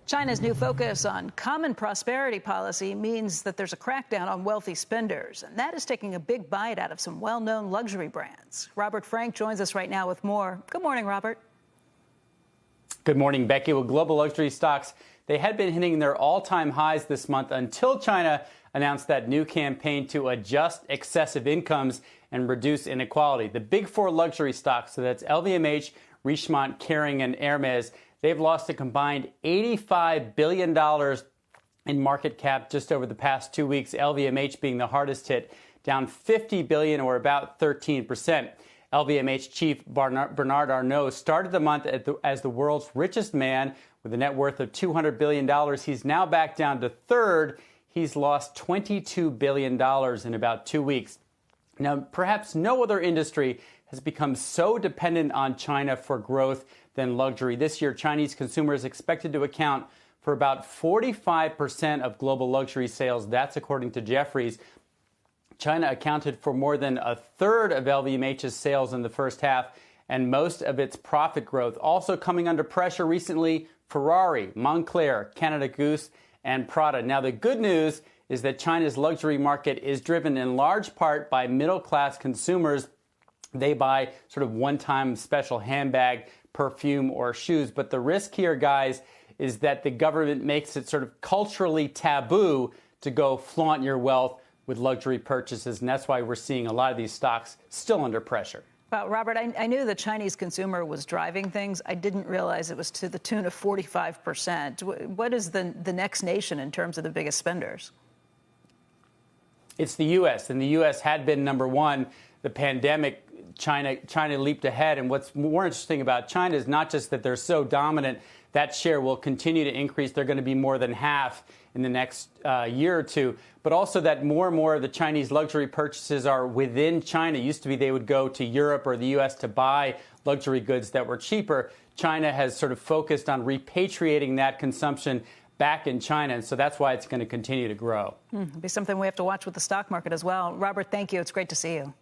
China's new focus on common prosperity policy means that there's a crackdown on wealthy spenders, and that is taking a big bite out of some well-known luxury brands. Robert Frank joins us right now with more. Good morning, Robert. Good morning, Becky. With global luxury stocks, they had been hitting their all-time highs this month until China announced that new campaign to adjust excessive incomes and reduce inequality. The big four luxury stocks, so that's LVMH, Richemont, Kering, and Hermes, they've lost a combined $85 billion in market cap just over the past 2 weeks, LVMH being the hardest hit, down $50 billion or about 13%. LVMH chief Bernard Arnault started the month as the world's richest man with a net worth of $200 billion. He's now back down to third. He's lost $22 billion in about 2 weeks. Now, perhaps no other industry has become so dependent on China for growth than luxury. This year, Chinese consumers expected to account for about 45% of global luxury sales. That's according to Jefferies. China accounted for more than a third of LVMH's sales in the first half and most of its profit growth. Also coming under pressure recently, Ferrari, Moncler, Canada Goose, and Prada. Now, the good news is that China's luxury market is driven in large part by middle-class consumers. They buy sort of one-time special handbag, perfume, or shoes. But the risk here, guys, is that the government makes it sort of culturally taboo to go flaunt your wealth with luxury purchases. And that's why we're seeing a lot of these stocks still under pressure. Well, Robert, I knew the Chinese consumer was driving things. I didn't realize it was to the tune of 45%. What is the next nation in terms of the biggest spenders? It's the U.S., and the U.S. had been number one. The pandemic, China leaped ahead. And what's more interesting about China is not just that they're so dominant, that share will continue to increase. They're going to be more than half in the next year or two, but also that more and more of the Chinese luxury purchases are within China. It used to be they would go to Europe or the U.S. to buy luxury goods that were cheaper. China has sort of focused on repatriating that consumption back in China, and so that's why it's going to continue to grow. It'll be something we have to watch with the stock market as well. Robert, thank you. It's great to see you.